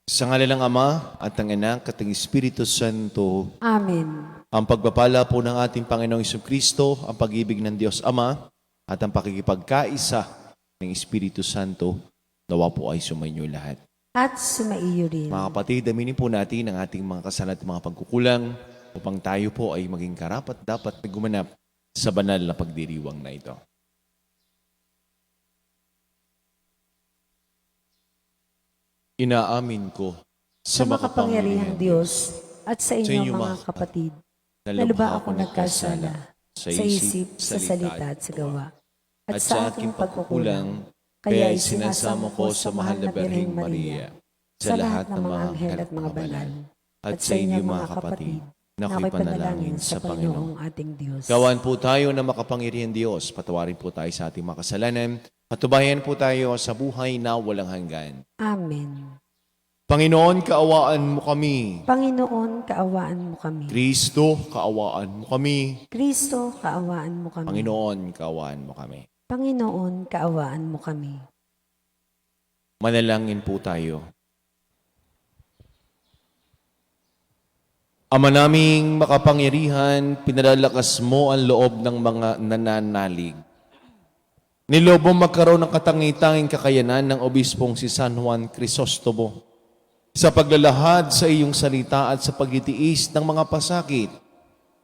Sa ngalan ng Ama at ng Anak at ng Espiritu Santo. Amen. Ang pagpapala po ng ating Panginoong Jesucristo, ang pag-ibig ng Diyos Ama at ang pakikipagkaisa ng Espiritu Santo, nawa po ay sumainyo lahat. At sumaiyo rin. Mga kapatid, aminin po natin ang ating mga kasalanan at mga pagkukulang upang tayo po ay maging karapat dapat na gumanap sa banal na pagdiriwang na ito. Inaamin ko Sa makapangyarihang Diyos at sa inyo mga kapatid, na lubha ako nagkasala sa isip, sa salita at sa gawa, at sa aking pagkukulang, kaya isinasamo ko sa mahal na Birheng Maria, sa lahat ng mga anghel at mga banal, at sa inyo mga kapatid, na ako'y panalangin sa Panginoong ating Diyos. Gawan po tayo na makapangyarihang Diyos, patawarin po tayo sa ating mga kasalanan, patubayan po tayo sa buhay na walang hanggan. Amen. Panginoon, kaawaan mo kami. Panginoon, kaawaan mo kami. Kristo, kaawaan mo kami. Kristo, kaawaan mo kami. Panginoon, kaawaan mo kami. Panginoon, kaawaan mo kami. Manalangin po tayo. Ama naming makapangyarihan, pinalalakas mo ang loob ng mga nananalig. Nilobo magkaroon ng katangitanging kakayanan ng obispong si San Juan Crisostomo sa paglalahad sa iyong salita at sa pagtitiis ng mga pasakit.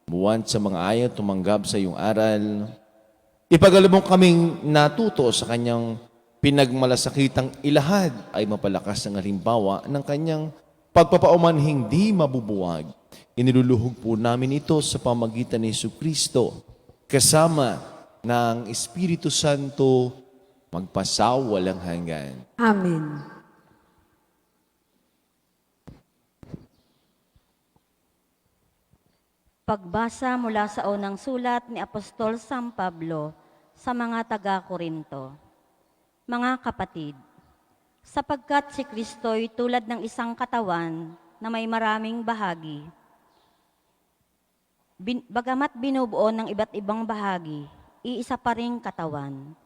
Buwan sa mga ayaw tumanggap sa iyong aral. Ipagalan mo kaming natuto sa kanyang pinagmalasakitang ilahad ay mapalakas ng halimbawa ng kanyang pagpapauman hindi mabubuwag. Iniluluhog po namin ito sa pamagitan ni Jesucristo kasama ng Espiritu Santo magpasawalang hanggan. Amen. Pagbasa mula sa unang sulat ni Apostol San Pablo sa mga taga-Korinto. Mga kapatid, sapagkat si Kristo'y tulad ng isang katawan na may maraming bahagi. Bagamat binubuo ng iba't ibang bahagi, iisa pa ring katawan.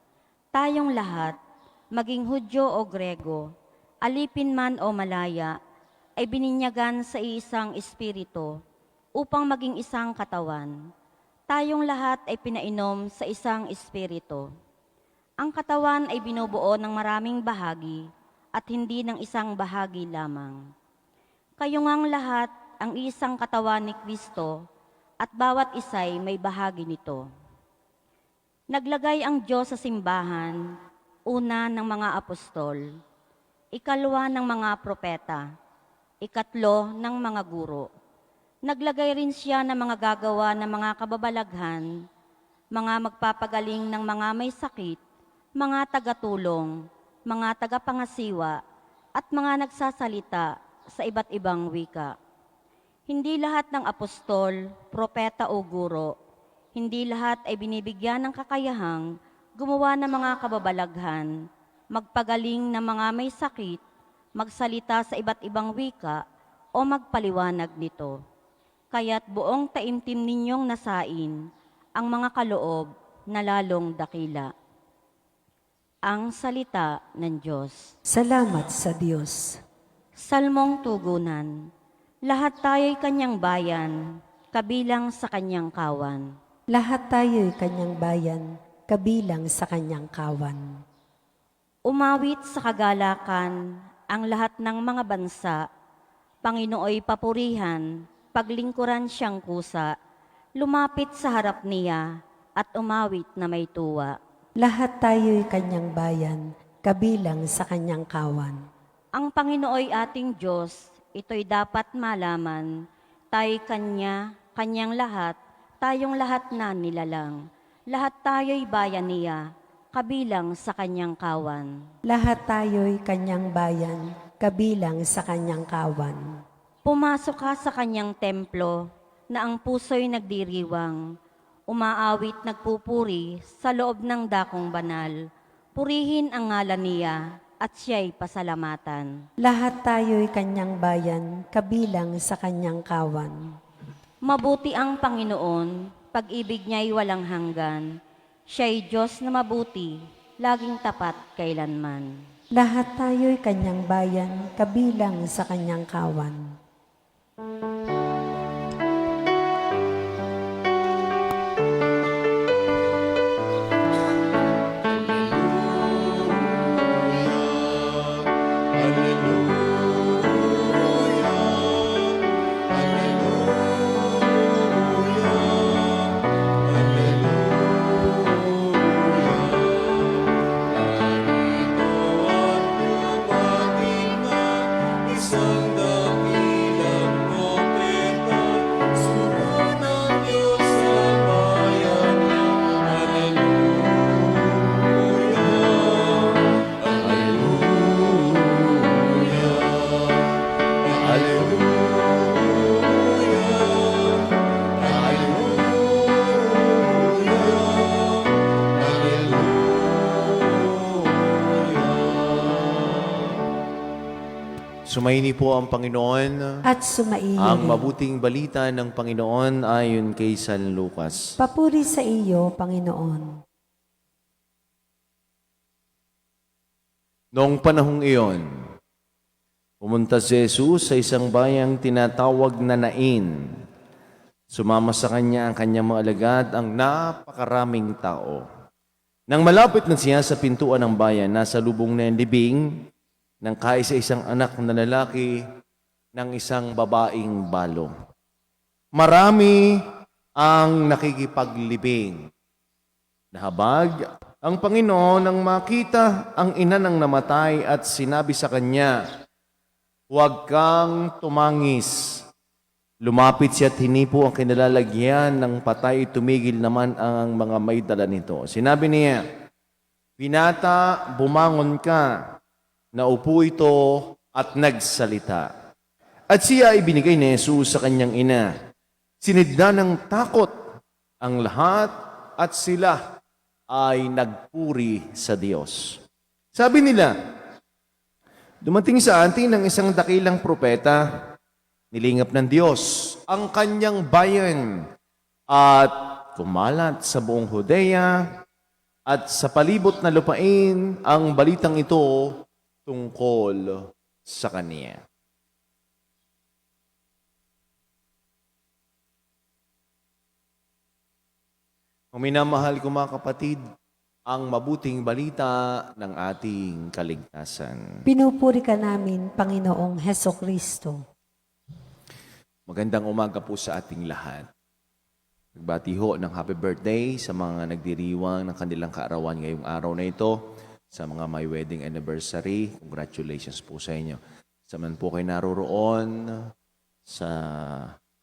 Tayong lahat, maging Hudyo o Grego, alipin man o malaya, ay bininyagan sa isang espiritu upang maging isang katawan. Tayong lahat ay pinainom sa isang espiritu. Ang katawan ay binubuo ng maraming bahagi at hindi ng isang bahagi lamang. Kayo ngang lahat ang isang katawan ni Kristo at bawat isa'y may bahagi nito. Naglagay ang Diyos sa simbahan, una ng mga apostol, ikalwa ng mga propeta, ikatlo ng mga guro. Naglagay rin siya ng mga gagawa ng mga kababalaghan, mga magpapagaling ng mga may sakit, mga tagatulong, mga tagapangasiwa, at mga nagsasalita sa iba't ibang wika. Hindi lahat ng apostol, propeta o guro, hindi lahat ay binibigyan ng kakayahang gumawa ng mga kababalaghan, magpagaling ng mga may sakit, magsalita sa iba't ibang wika, o magpaliwanag nito. Kaya't buong taimtim ninyong nasain ang mga kaloob na lalong dakila. Ang salita ng Diyos. Salamat sa Diyos. Salmong tugunan. Lahat tayo'y kanyang bayan, kabilang sa kanyang kawan. Lahat tayo'y kanyang bayan, kabilang sa kanyang kawan. Umawit sa kagalakan ang lahat ng mga bansa, Panginooy papurihan, paglingkuran siyang kusa, lumapit sa harap niya at umawit na may tuwa. Lahat tayo'y kanyang bayan, kabilang sa kanyang kawan. Ang Panginooy ating Diyos, ito'y dapat malaman, tayo'y kanyang lahat, tayong lahat na nilalang. Lahat tayo'y bayan niya, kabilang sa kanyang kawan. Lahat tayo'y kanyang bayan, kabilang sa kanyang kawan. Pumasok ka sa kanyang templo na ang puso'y nagdiriwang, umaawit nagpupuri sa loob ng dakong banal. Purihin ang ngalan niya at siya'y pasalamatan. Lahat tayo'y kanyang bayan, kabilang sa kanyang kawan. Mabuti ang Panginoon, pag-ibig niya'y walang hanggan. Siya'y Diyos na mabuti, laging tapat kailanman. Lahat tayo'y kanyang bayan, kabilang sa kanyang kawan. Isang dakilang propeta, sugo ng Diyos sa bayan niya. Hallelujah, Hallelujah, Sumaini po ang Panginoon. At sumaiyo Ang rin. mabuting balita ng Panginoon ayon kay San Lucas. Papuri sa iyo, Panginoon. Noong panahong iyon, pumunta si Jesus sa isang bayang tinatawag na Nain. Sumama sa kanya ang kanyang mga alagad, ang napakaraming tao. Nang malapit na siya sa pintuan ng bayan, nasa lubong na yung libing ng kaisa-isang anak na lalaki ng isang babaeng balo. Marami ang nakikipaglibing. Nahabag ang Panginoon nang makita ang ina ng namatay at sinabi sa kanya, "Huwag kang tumangis." Lumapit siya at hinipo ang kinalalagyan ng patay, tumigil naman ang mga may dala nito. Sinabi niya, "Binata, bumangon ka." Naupo ito at nagsalita. At siya ay binigay ni Jesus sa kanyang ina. Sinidla ng takot ang lahat at sila ay nagpuri sa Diyos. Sabi nila, dumating sa atin ang isang dakilang propeta, nilingap ng Diyos ang kanyang bayan at kumalat sa buong Judea at sa palibot na lupain ang balitang ito tungkol sa kaniya. Ang minamahal ko mga kapatid, ang mabuting balita ng ating kaligtasan. Pinupuri ka namin, Panginoong Heso Kristo. Magandang umaga po sa ating lahat. Nagbati ho ng happy birthday sa mga nagdiriwang ng kanilang kaarawan ngayong araw na ito. Sa mga may wedding anniversary, congratulations po sa inyo. Sa man po kayo naroroon sa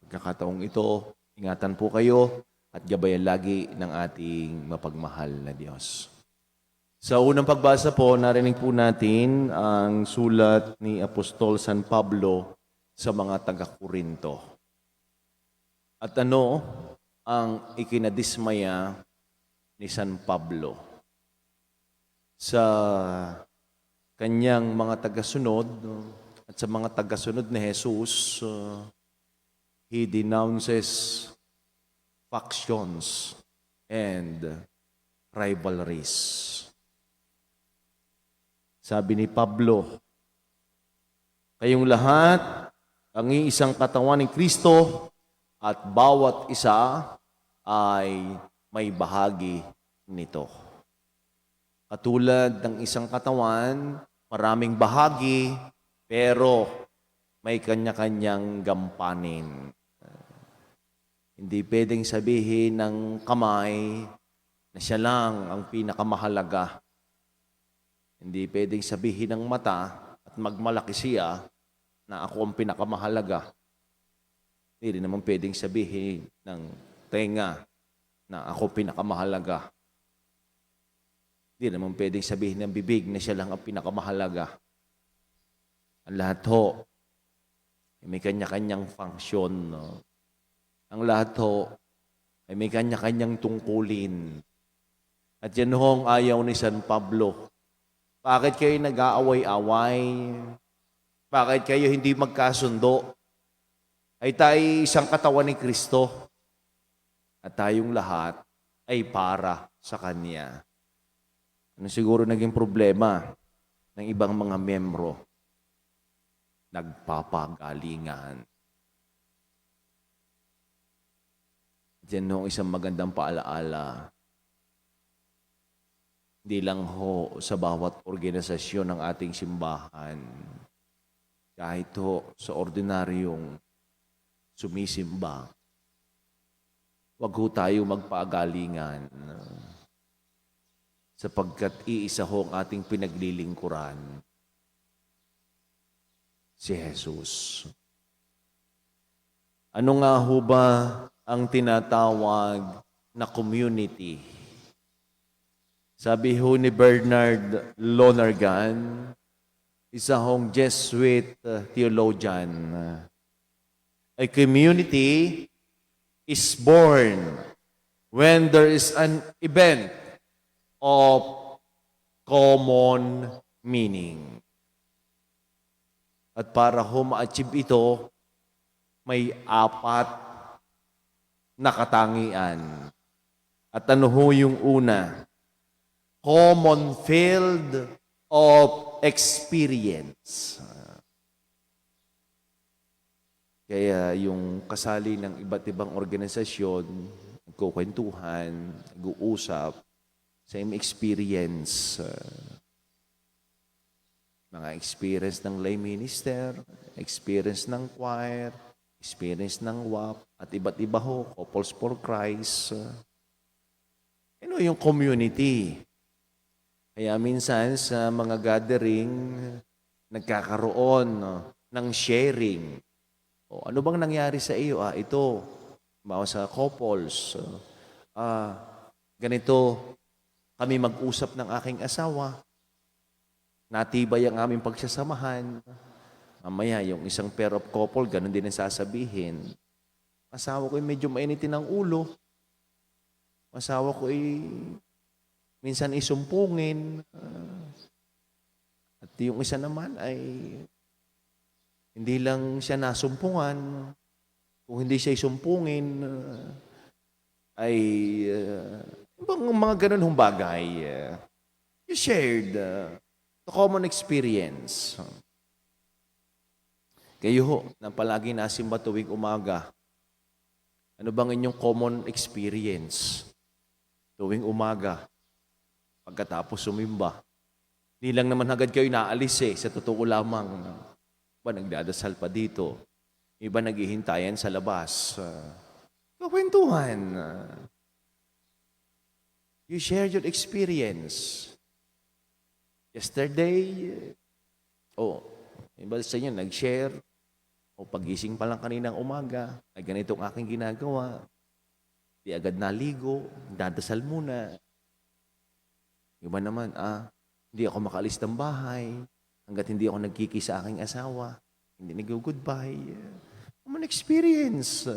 pagkakataong ito, ingatan po kayo at gabayan lagi ng ating mapagmahal na Diyos. Sa unang pagbasa po, narinig po natin ang sulat ni Apostol San Pablo sa mga taga-Korinto. At ano ang ikinadismaya ni San Pablo sa kanyang mga tagasunod at sa mga tagasunod ni Jesus? He denounces factions and rivalries. Sabi ni Pablo, kayong lahat ang iisang katawan ni Kristo at bawat isa ay may bahagi nito. Katulad ng isang katawan, maraming bahagi, pero may kanya-kanyang gampanin. Hindi pwedeng sabihin ng kamay na siya lang ang pinakamahalaga. Hindi pwedeng sabihin ng mata at magmalaki siya na ako ang pinakamahalaga. Hindi rin naman pwedeng sabihin ng tenga na ako pinakamahalaga. Hindi naman pwedeng sabihin ng bibig na siya lang ang pinakamahalaga. Ang lahat ho, may kanya-kanyang function. No? Ang lahat ho, ay may kanya-kanyang tungkulin. At yan ho ang ayaw ni San Pablo. Bakit kayo nag-aaway-away? Bakit kayo hindi magkasundo? Ay tayo isang katawan ni Kristo. At tayong lahat ay para sa Kanya. Ano siguro naging problema? ng ibang mga membro, nagpapagalingan. Diyan ho isang magandang paalaala. Hindi lang ho sa bawat organisasyon ng ating simbahan, kahit ho sa ordinaryong sumisimba, wag ho tayo magpagalingan sapagkat iisa ho ang ating pinaglilingkuran, si Jesus. Ano nga ho ba ang tinatawag na community? Sabi ho ni Bernard Lonergan, isa hong Jesuit theologian, a community is born when there is an event of common meaning. At para ho ma-achieve ito, may 4 na katangian. At ano ho yung una? Common field of experience. Kaya yung kasali ng iba't ibang organisasyon, nagkukwentuhan, nag-uusap, same experience. Mga experience ng lay minister, experience ng choir, experience ng WAP, at iba't iba ho, Couples for Christ. Ano yung community? Kaya minsan sa mga gathering, nagkakaroon ng sharing. O, ano bang nangyari sa iyo? Ito, bawa sa couples, ganito kami mag-usap ng aking asawa. Natibay ang aming pagsasamahan. Mamaya, yung isang pair of couple, ganun din ang sasabihin. Asawa ko ay medyo mainitin ang ulo. Asawa ko ay minsan isumpungin. At yung isa naman ay hindi lang siya nasumpungan. Kung hindi siya isumpungin, ay mga ganun hong bagay. You shared the common experience. Kayo ho, na palagi nasimba tuwing umaga, ano bang inyong common experience tuwing umaga? Pagkatapos sumimba, hindi lang naman agad kayo naalis sa totoo lamang. Iba nagdadasal pa dito, iba naghihintayan sa labas. Kakwentuhan. You share your experience. Yesterday, iba sa inyo nag-share, pagising pa lang kaninang umaga, ay ganito ang aking ginagawa. Di agad naligo, dadasal muna. Iba naman, hindi ako makalis ng bahay hanggat hindi ako nagkiki sa aking asawa. Hindi nag-goodbye. Common experience.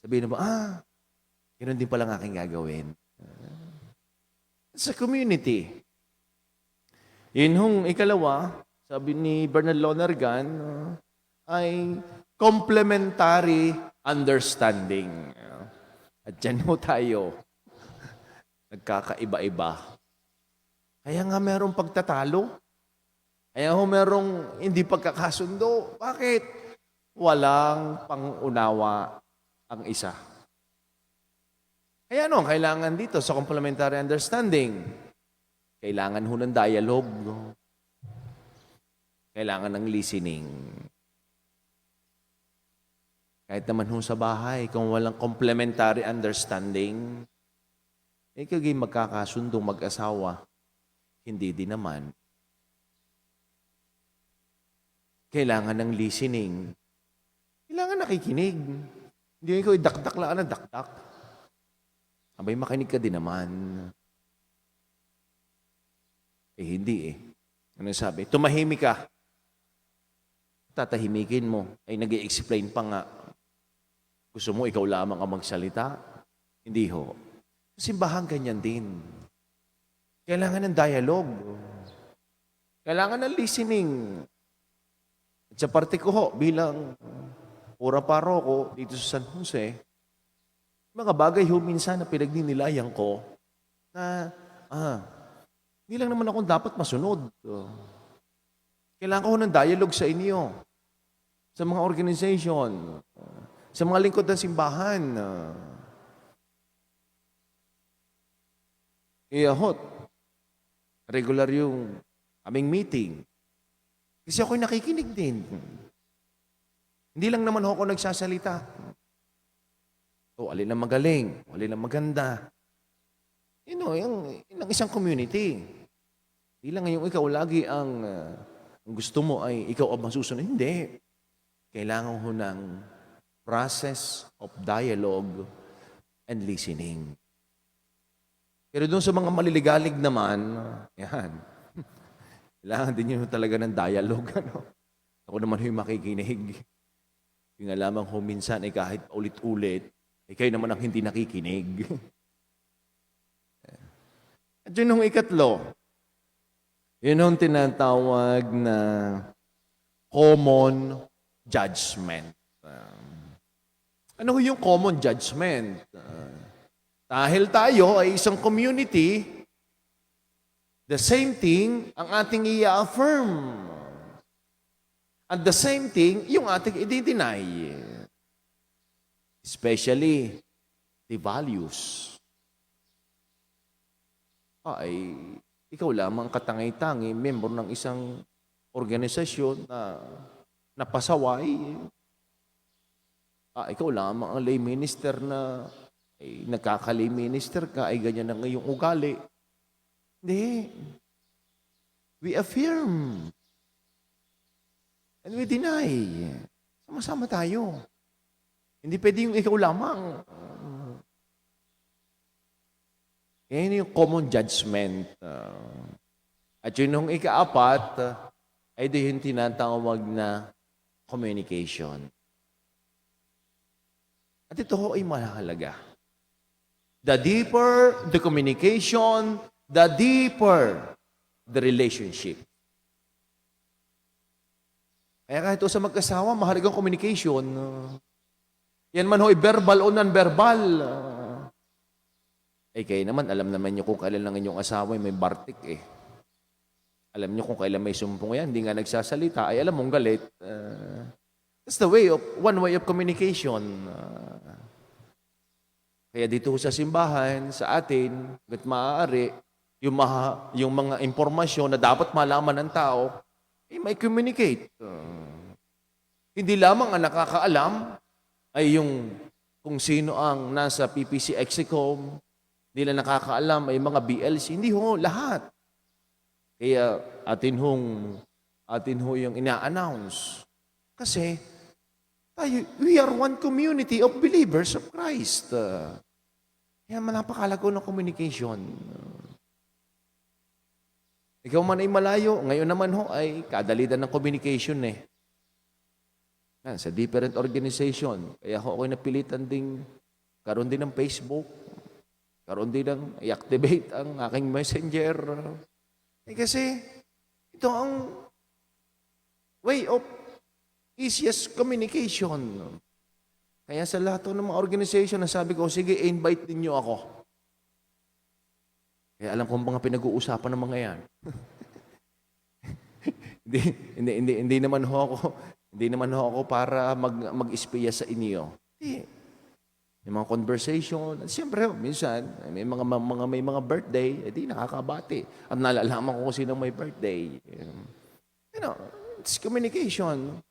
Sabihin na ba, ganoon din palang aking gagawin. Sa community. Yun hong ikalawa, sabi ni Bernard Lonergan, ay complementary understanding. At dyan ho tayo. Nagkakaiba-iba. Kaya nga merong pagtatalo. Kaya ho merong hindi pagkakasundo. Bakit? Walang pangunawa ang isa. Kaya ano ang kailangan dito sa complementary understanding? Kailangan ho ng dialogue. Kailangan ng listening. Kahit naman ho sa bahay, kung walang complementary understanding, kaging magkakasundong mag-asawa, hindi din naman. Kailangan ng listening. Kailangan nakikinig. Hindi ikaw dakdak lang na dakdak. Abay, makinig ka din naman. Hindi Ano sabi? Tumahimik ka. Tatahimikin mo. Ay nag-i-explain pa nga. Gusto mo ikaw lamang ang magsalita? Hindi ho. Simbahan ganyan din. Kailangan ng dialogue. Kailangan ng listening. At sa parte ko ho, bilang pura paroko dito sa San Jose, mga bagay ho minsan na pinagninilayan ko na, Hindi lang naman ako dapat masunod. Kailangan ko ng dialogue sa inyo, sa mga organization, sa mga lingkod ng simbahan. Kaya regular yung aming meeting. Kasi ako'y nakikinig din. Hindi lang naman ako nagsasalita. Alin ang magaling, alin ang maganda. Yung isang community. Hindi lang yung ikaw lagi ang gusto mo ay ikaw ang masusunod. Hindi. Kailangan ho ng process of dialogue and listening. Pero doon sa mga maliligalig naman, yan. Kailangan din yun talaga ng dialogue. Ako naman yung makikinig. Yung alamang ho minsan ay kahit ulit-ulit, kayo naman ang hindi nakikinig. At yun yung ikatlo. Yun yung tinatawag na common judgment. Ano yung common judgment? Dahil tayo ay isang community, the same thing ang ating i-affirm. At the same thing, yung ating i-deny. Especially, the values. Ay, ikaw lamang katangay-tangi, member ng isang organisasyon na napasaway. Ikaw lamang ang lay minister na nagkaka-lay minister ka, ay ganyan na ngayong ugali. Hindi. We affirm. And we deny. Sama-sama tayo. Hindi pwede yung ikaw lamang. Yan yung common judgment. At yun yung ikaapat, ay doon yung tinatawag na communication. At ito ho ay mahalaga. The deeper the communication, the deeper the relationship. Kaya kahit sa mag-asawa, mahalagang communication. Yan man ho'y verbal o non-verbal. Kayo naman, alam naman nyo kung kailan lang inyong asawa may bartik eh. Alam nyo kung kailan may sumpong yan, hindi nga nagsasalita, ay alam mong galit. That's the one way of communication. Kaya dito sa simbahan, sa atin, hanggat maaari, yung mga impormasyon na dapat malaman ng tao, may communicate. Hindi lamang ang nakakaalam ay yung kung sino ang nasa PPC Execom, hindi lang nakakaalam ay mga BLC, hindi ho, lahat. Kaya atin ho yung ina-announce. Kasi we are one community of believers of Christ. Kaya napakalago ng communication. Ikaw man ay malayo, ngayon naman ho ay kadalitan ng communication eh. Sa different organization. Kaya ako'y napilitan ding karoon din ng Facebook, karoon din ng i-activate ang aking messenger. Kasi ito ang way of easiest communication. Kaya sa lahat ng mga organization, nasabi ko, sige, invite din niyo ako. Kaya alam ko mga pinag-uusapan ng mga yan. hindi naman ho ako para mag-espiya sa inyo. Hindi. May mga conversation. At siyempre, minsan, may mga birthday, hindi nakakabati. At nalalaman ko kung sino may birthday. It's communication.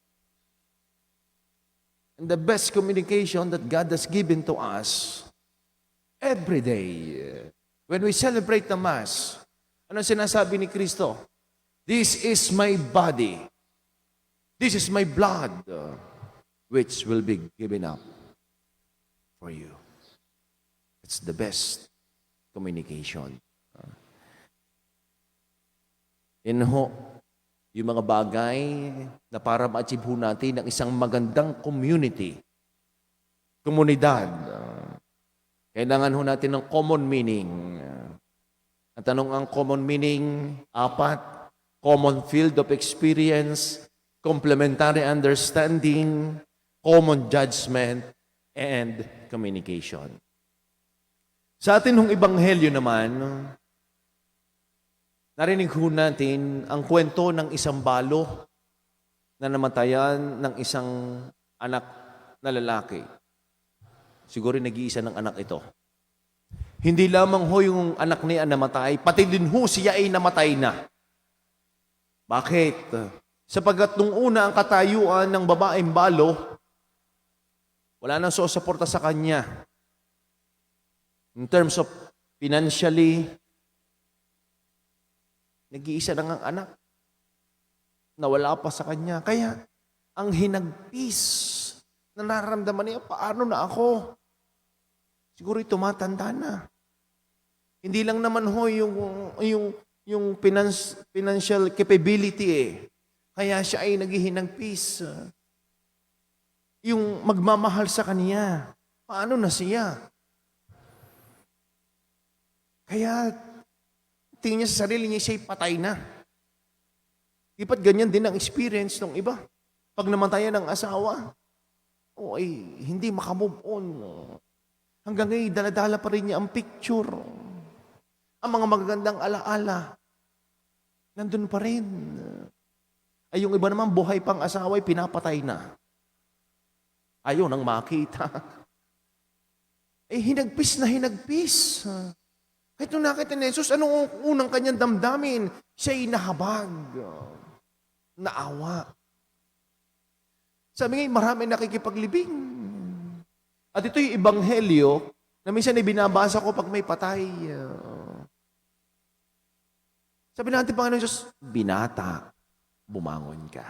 And the best communication that God has given to us every day. When we celebrate the Mass, ano sinasabi ni Kristo? This is my body. This is my blood, which will be given up for you. It's the best communication. Yan ho, yung mga bagay na para ma-achieve ho natin ng isang magandang community, komunidad. Kailangan ho natin ng common meaning. Ang tanong ang common meaning, 4, common field of experience, complementary understanding, common judgment, and communication. Sa atin hong ebanghelyo naman, Narinig ho natin ang kwento ng isang balo na namatayan ng isang anak na lalaki. Siguro nag-iisa ng anak ito. Hindi lamang ho yung anak niya namatay, pati din ho siya ay namatay na. Bakit? Sapagkat nung una ang katayuan ng babaeng balo, wala nang susuporta sa kanya. In terms of financially, nag-iisa lang ang anak na wala pa sa kanya. Kaya ang hinagpis na nararamdaman niya, paano na ako? Siguro tumatanda na. Hindi lang naman ho yung financial capability eh. Kaya siya ay naghihinagpis. Yung magmamahal sa kanya. Paano na siya? Kaya tingin niya sa sarili niya, siya'y patay na. Ipat ganyan din ang experience ng iba. Pag namatayan ng asawa, ay hindi makamove on. Hanggang ngayon, daladala pa rin niya ang picture. Ang mga magagandang alaala, nandun pa rin. Ay yung iba naman, buhay pang asawa ay pinapatay na. Ayaw nang makita. Hinagpis na hinagpis. Kahit nung nakita ni Jesus, anong unang kanyang damdamin? Siya'y nahabag. Naawa. Sabi nga, marami nakikipaglibing. At ito yung ebanghelyo na minsan ibinabasa ko pag may patay. Sabi natin, Panginoon Jesus, binata, bumangon ka.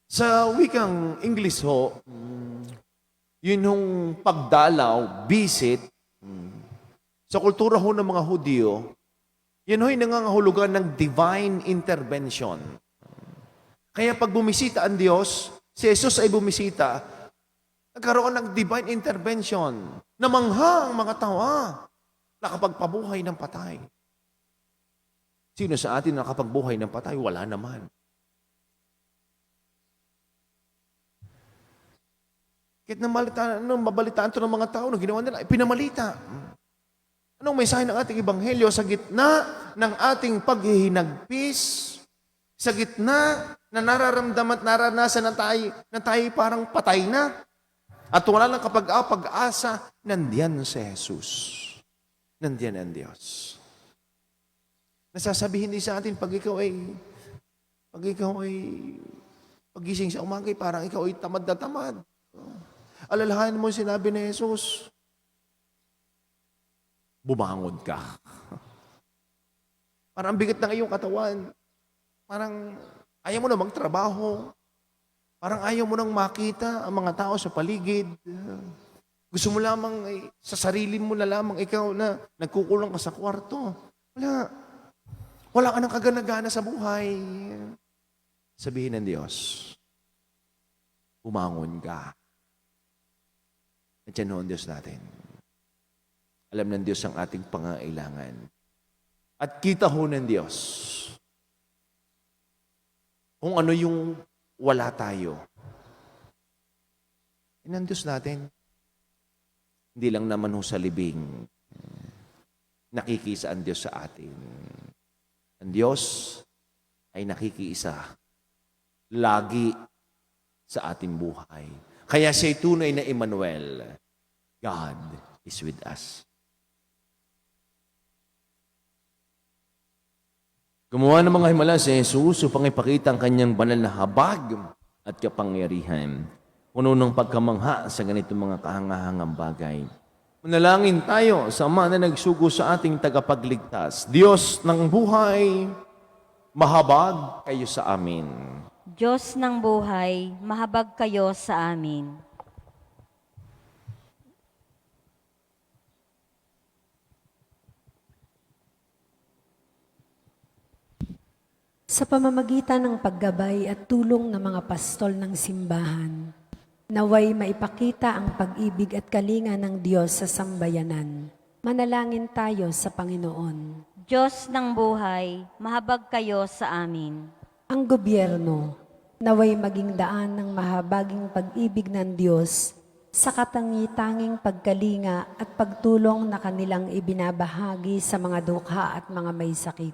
Sa wikang English ho, yun yung pagdalaw, visit, sa kultura ho ng mga Hudyo, yun ho'y nangangahulugan ng divine intervention. Kaya pag bumisita ang Diyos, si Jesus ay bumisita, nagkaroon ng divine intervention. Namangha ang mga tawa, nakapagpabuhay ng patay. Sino sa atin nakapagbuhay ng patay? Wala naman. Kahit mabalitaan ito ng mga tao, nung ginawa nila, pinamalita. Anong mensahe ng ating ebanghelyo? Sa gitna ng ating paghihinagpis, sa gitna na nararamdaman at naranasan na tayo parang patay na, at wala lang kapag-asa, nandiyan si Jesus. Nandiyan ang Diyos. Nasasabihin din sa atin, pag ikaw ay pagising sa umaga, parang ikaw ay tamad na tamad. Alalahanin mo yung sinabi ni Jesus, bumangon ka. Parang ang bigat ng iyong katawan. Parang ayaw mo na magtrabaho. Parang ayaw mo nang makita ang mga tao sa paligid. Gusto mo lamang, sa sarili mo na lamang ikaw na nagkukulong ka sa kwarto. Wala ka ng kaganagana sa buhay. Sabihin ng Diyos, bumangon ka. Nandiyan ho ang Diyos natin. Alam ng Diyos ang ating pangailangan. At kita ho ng Diyos kung ano yung wala tayo. Yan ang Diyos natin. Hindi lang naman ho sa libing. Nakikisa ang Diyos sa atin. Ang Diyos ay nakikiisa lagi sa ating buhay. Kaya siya'y tunay na Emmanuel. God is with us. Gumawa ng mga himala si Jesus upang ipakita ang kanyang banal na habag at kapangyarihan. Puno ng pagkamangha sa ganitong mga kahangahangang bagay. Manalangin tayo sa Ama na nagsugo sa ating tagapagligtas. Diyos ng buhay, mahabag kayo sa amin. Diyos ng buhay, mahabag kayo sa amin. Sa pamamagitan ng paggabay at tulong ng mga pastol ng simbahan, naway maipakita ang pag-ibig at kalinga ng Diyos sa sambayanan. Manalangin tayo sa Panginoon. Diyos ng buhay, mahabag kayo sa amin. Ang gobyerno, naway maging daan ng mahabaging pag-ibig ng Diyos sa katangi-tanging pagkalinga at pagtulong na kanilang ibinabahagi sa mga dukha at mga may sakit.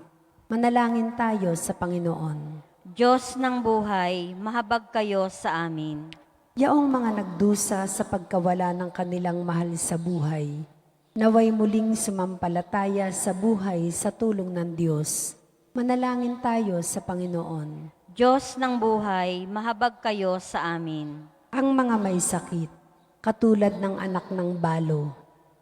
Manalangin tayo sa Panginoon. Diyos ng buhay, mahabag kayo sa amin. Yaong mga nagdusa sa pagkawala ng kanilang mahal sa buhay, naway muling sumampalataya sa buhay sa tulong ng Diyos. Manalangin tayo sa Panginoon. Diyos ng buhay, mahabag kayo sa amin. Ang mga may sakit, katulad ng anak ng balo,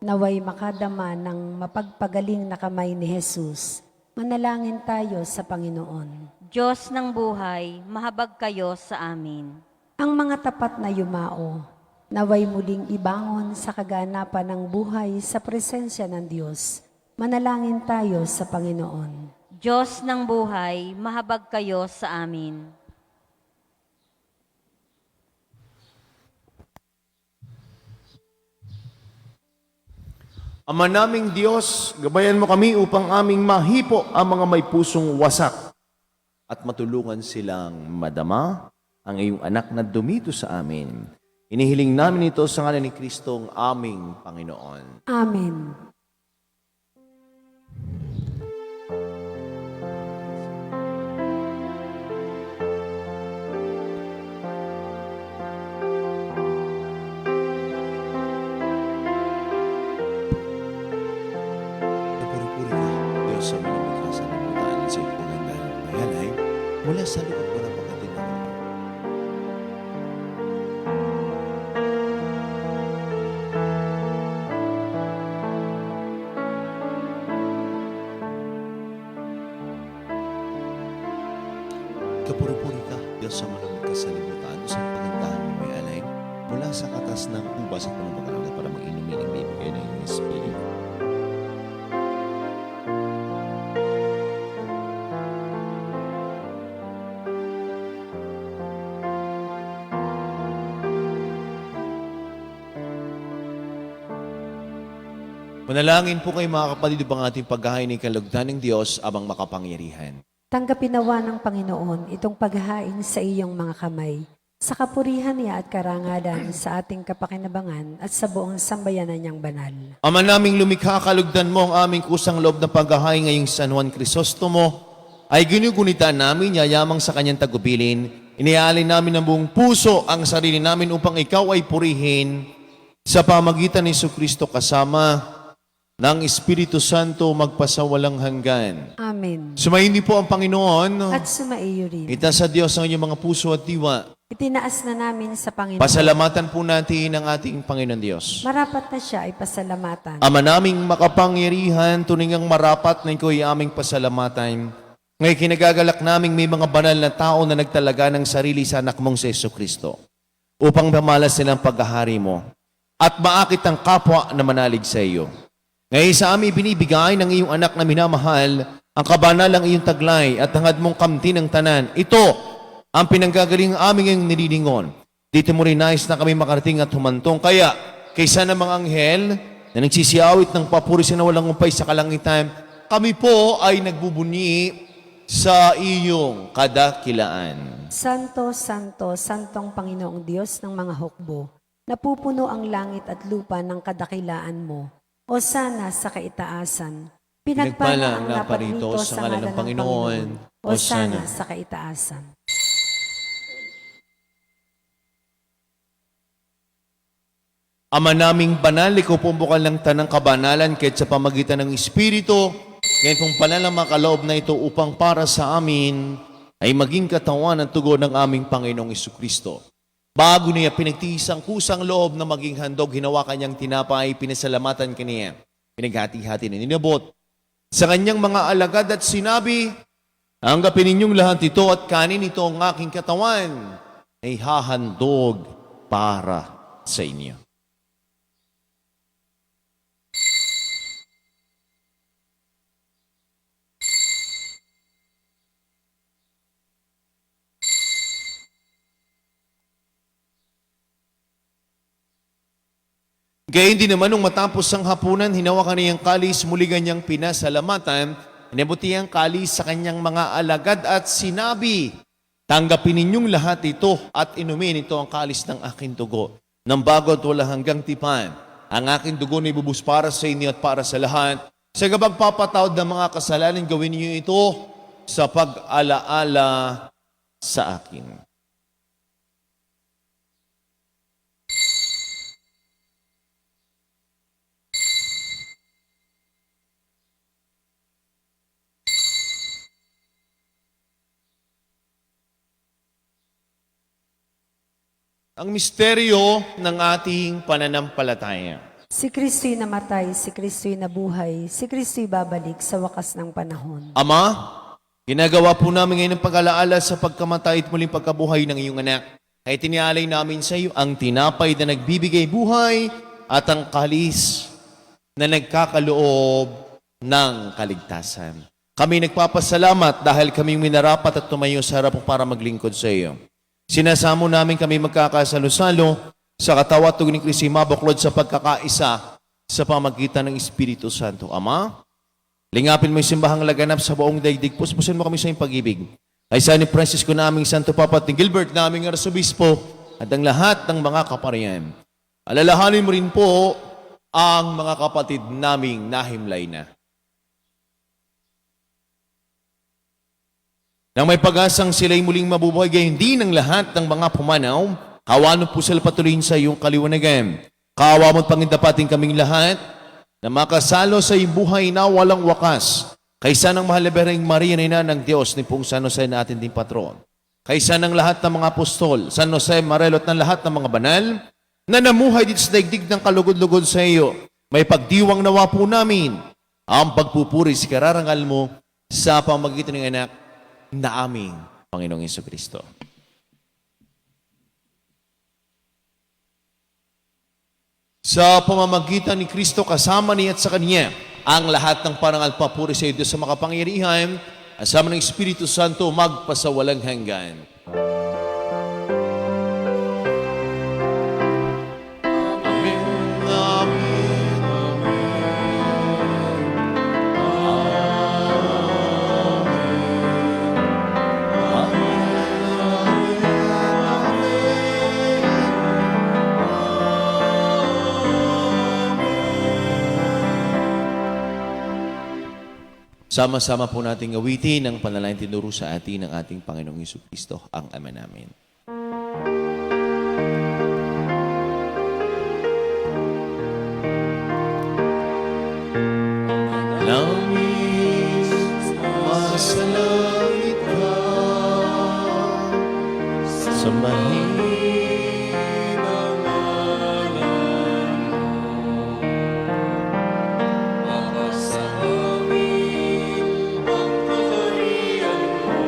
naway makadama ng mapagpagaling na kamay ni Jesus. Manalangin tayo sa Panginoon. Diyos ng buhay, mahabag kayo sa amin. Ang mga tapat na yumao, naway muling ibangon sa kaganapan ng buhay sa presensya ng Diyos. Manalangin tayo sa Panginoon. Diyos ng buhay, mahabag kayo sa amin. Ama naming Diyos, gabayan mo kami upang aming mahipo ang mga may pusong wasak at matulungan silang madama ang iyong anak na dumito sa amin. Inihiling namin ito sa ngalan ni Kristong aming Panginoon. Amen. Napurupuri ka, Diyos sa mga bigla sa limutan sa iyong pagandahan ng mayalay mula sa likod mo ng pagkatinang. Kapuri-puri ka, Diyos sa malamig ka sa limutan sa iyong pagandahan ng mayalay mula sa katas ng ubas at mga pagkalala para mag-inumin ang bibigay ng iyong Espiritu. Manalangin po kayo mga kapatid upang ating paghahain ng kalugdan ng Diyos abang makapangyarihan. Tanggapin nawa ng Panginoon itong paghahain sa iyong mga kamay, sa kapurihan niya at karangalan sa ating kapakinabangan at sa buong sambayanan niyang banal. Ama naming lumikha, kalugdan mo ang aming kusang loob na paghahain ngayong San Juan Crisostomo, ay ginugunitan namin yayamang sa kanyang tagubilin. Iniaalay namin ng buong puso ang sarili namin upang ikaw ay purihin sa pamagitan ni Jesucristo kasama ng Espiritu Santo magpasawalang hanggan. Amen. Sumayin po ang Panginoon. At sumaiyo rin. Kita sa Diyos ang inyong mga puso at diwa. Itinaas na namin sa Panginoon. Pasalamatan po natin ang ating Panginoon Diyos. Marapat na siya ay pasalamatan. Ama naming makapangyarihan, tuningang marapat na iko'y aming pasalamatan. Ngayon kinagagalak naming may mga banal na tao na nagtalaga ng sarili sa anak mong si Jesucristo upang pamalas nilang paghahari mo at maakit ang kapwa na manalig sa iyo. Ngayon sa amin binibigay ng iyong anak na minamahal ang kabanalang iyong taglay at hangad mong kamti ng tanan. Ito ang pinanggagaling aming ngayong nililingon. Dito mo rin nais na kami makarating at humantong. Kaya, kaysa ng mga anghel na nagsisiawit ng papuri sa nawalang umpay sa kalangitan, kami po ay nagbubunyi sa iyong kadakilaan. Santo, Santo, Santong Panginoong Diyos ng mga hukbo, napupuno ang langit at lupa ng kadakilaan mo. O sana sa kaitaasan. Pinagpala ang naparito sa ngalan ng Panginoon. O sana sa kaitaasan. Ama naming banal, ikaw pong bukal ng tanang kabanalan kahit sa pamagitan ng Espiritu. Ngayon pong palalang makaloob na ito upang para sa amin ay maging katawan at tugon ng aming Panginoong Jesucristo. Bago niya pinagtiis ang kusang loob na maging handog, hinawa kanyang tinapay, pinasalamatan kaniya. Pinaghati-hati na ninabot sa kanyang mga alagad at sinabi, "Tanggapin ninyong lahat ito at kanin ito ang aking katawan ay hahandog para sa inyo." Gayun din naman nung matapos ang hapunan, hinawakan niyang kalis, muli kanyang pinasalamatan, inabuti ang kalis sa kanyang mga alagad at sinabi, "Tanggapin ninyong lahat ito at inumin ito ang kalis ng aking dugo. ng bago at wala hanggang tipan. Ang aking dugo na ibubus para sa inyo at para sa lahat. Sa kapagpapatawad ng mga kasalanan, gawin niyo ito sa pag-alaala sa akin. Ang misteryo ng ating pananampalataya. Si Kristo'y namatay, si Kristo'y nabuhay, si Kristo'y babalik sa wakas ng panahon. Ama, ginagawa po namin ngayon ang pag-alaala sa pagkamatay at muling pagkabuhay ng iyong anak. Ay tinialay namin sa iyo ang tinapay na nagbibigay buhay at ang kalis na nagkakaloob ng kaligtasan. Kami nagpapasalamat dahil kami minarapat at tumayo sa harap mo para maglingkod sa iyo. Sinasamo namin kami magkakasalo-salo sa katawa at tugon ni Kristo mabuklod sa pagkakaisa sa pamagitan ng Espiritu Santo. Ama, lingapin mo yung simbahang laganap sa buong daigdig. Puspusin mo kami sa iyong pag-ibig. Kaysa ni Francisco naming Santo Papa at ni Gilbert naming Arsobispo at ang lahat ng mga kaparian. Alalahanin mo rin po ang mga kapatid naming nahimlay na. Nang may pag-asang sila'y muling mabubuhay, gayon din ang lahat ng mga pumanaw, kawanon po sila patuloyin sa iyong kaliwanagan. Kawa mo't pangindapating kaming lahat na makasalo sa iyong buhay na walang wakas. Kaysa ng mahal na Birheng Maria na ina ng Diyos ni Pong San Jose na ating din patron. Kaysa ng lahat ng mga apostol, San Jose, Marelot ng lahat ng mga banal, na namuhay dito sa daigdig ng kalugod-lugod sa iyo, may pagdiwang nawa po namin ang pagpupuri sa kararangal mo sa pamagitan ng anak na aming Panginoong Jesucristo. Sa pamamagitan ni Kristo kasama niya at sa Kanya, ang lahat ng parangal papuri sa Diyos sa makapangyarihan, asama ng Espiritu Santo magpasawalang hanggan. Sama-sama po nating awitin ang panalangin tinuro sa atin ng ating Panginoong Jesucristo, ang Ama namin. Langis, masalangit ka, sambahin ang ngalan mo, mapasa amin ang kaharian mo,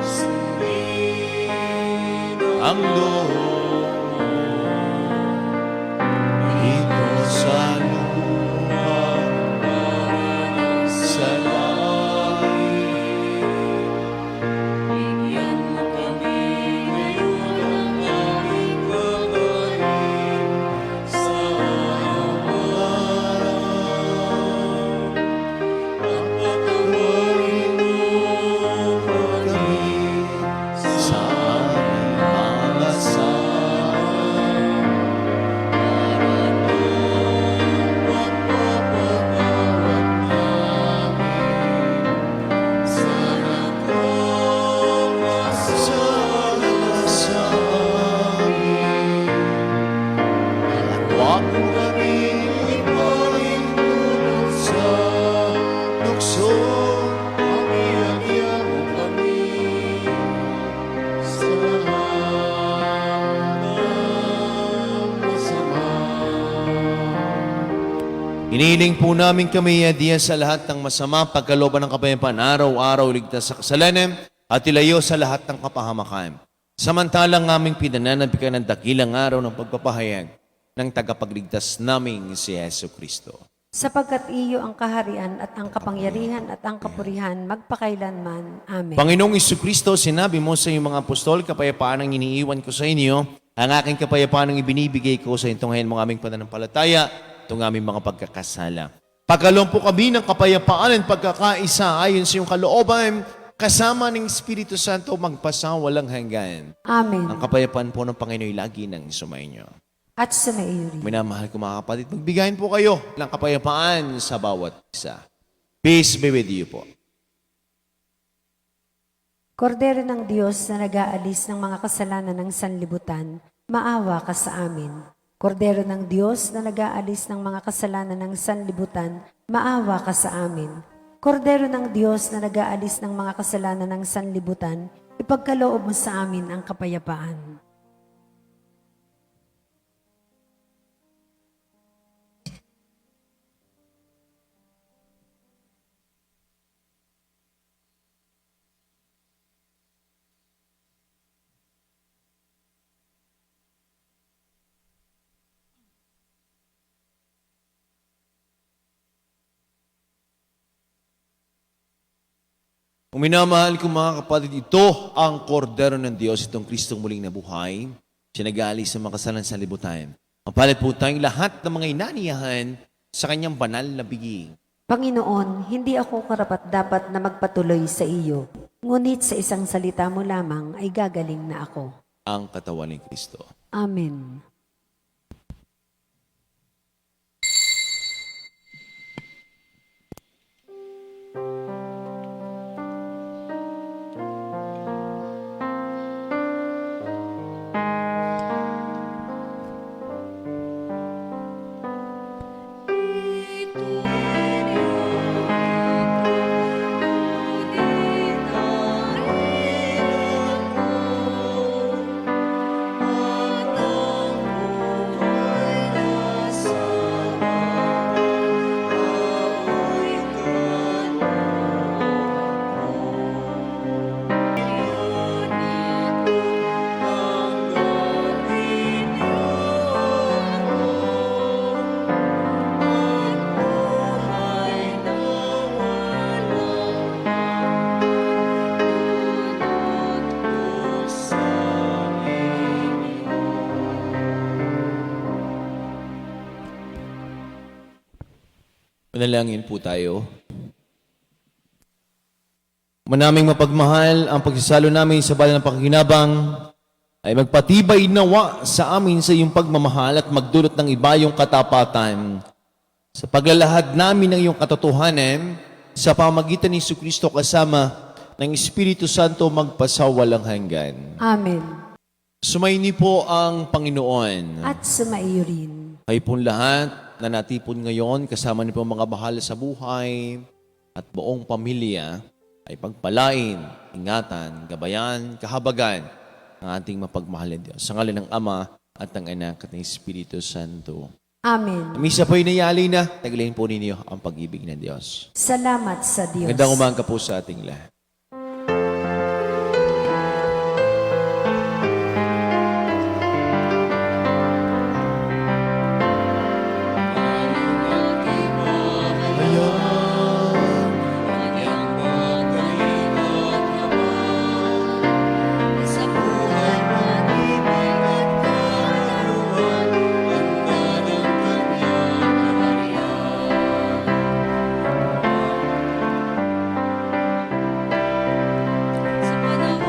sundin ang loob mo, dito sa lupa sa langit. Bigyan mo kami ngayon ng aming kakanin sa araw-araw. At patawarin mo kami sa aming mga sala. Huwag mo kami ipahintulot sa tukso. Pakiyagian mo kami sa lahat ng masama. Inihiling po namin kami diyan sa lahat ng masama, pagkalooban ng kapayapaan, araw-araw ligtas sa kasalanan at ilayo sa lahat ng kapahamakan. Samantalang aming pinananabikan ng dakilang araw ng pagpapahayag ng tagapagligtas naming si Yesu Kristo. Sapagkat iyo ang kaharian at ang kapangyarihan at ang kapurihan magpakailanman. Amen. Panginoong Jesucristo, sinabi mo sa iyong mga apostol, kapayapaan ang iniiwan ko sa inyo, ang aking kapayapaan ang ibinibigay ko sa itong ngayon mga aming pananampalataya, itong aming mga pagkakasala. Pagkaloob po kami ng kapayapaan at pagkakaisa ayon sa iyong kalooban, kasama ng Espiritu Santo magpasawalang hanggan. Amen. Ang kapayapaan po ng Panginoon lagi nang sumainyo. At sumaiyo rin. Minamahal ko mga kapatid, magbigayin po kayo ng kapayapaan sa bawat isa. Peace be with you po. Kordero ng Diyos na nag-aalis ng mga kasalanan ng sanlibutan, maawa ka sa amin. Kordero ng Diyos na nag-aalis ng mga kasalanan ng sanlibutan, maawa ka sa amin. Kordero ng Diyos na nag-aalis ng mga kasalanan ng sanlibutan, ipagkaloob mo sa amin ang kapayapaan. Kung minamahal ko mga kapatid, ito ang kordero ng Diyos, itong Kristong muling nabuhay. Siya nag-aalis sa mga kasalanan sa libutan. Mapalit po tayong lahat ng mga inaniyahan sa kanyang banal na biging. Panginoon, hindi ako karapat-dapat na magpatuloy sa iyo. Ngunit sa isang salita mo lamang ay gagaling na ako. Ang katawan ni Kristo. Amen. Manalangin po tayo. Manaming mapagmahal ang pagsasalo namin sa bayan ng pakikinabang ay magpatibay nawa sa amin sa iyong pagmamahal at magdulot ng iba yung katapatan sa paglalahad namin ng iyong katotohanan sa pamagitan ni Jesucristo kasama ng Espiritu Santo magpasawalang hanggan. Amen. Sumaini po ang Panginoon. At sumaiyo rin. Kayo pong lahat na natipon ngayon kasama niyo pong mga bahal sa buhay at buong pamilya ay pagpalain, ingatan, gabayan, kahabagan ng ating mapagmahal na Diyos. Sa ngalan ng Ama at ng Anak at ng Espiritu Santo. Amen. Misa po inayali na, taglayin po ninyo ang pag-ibig ng Diyos. Salamat sa Diyos. Magandang umaga po sa ating lahat.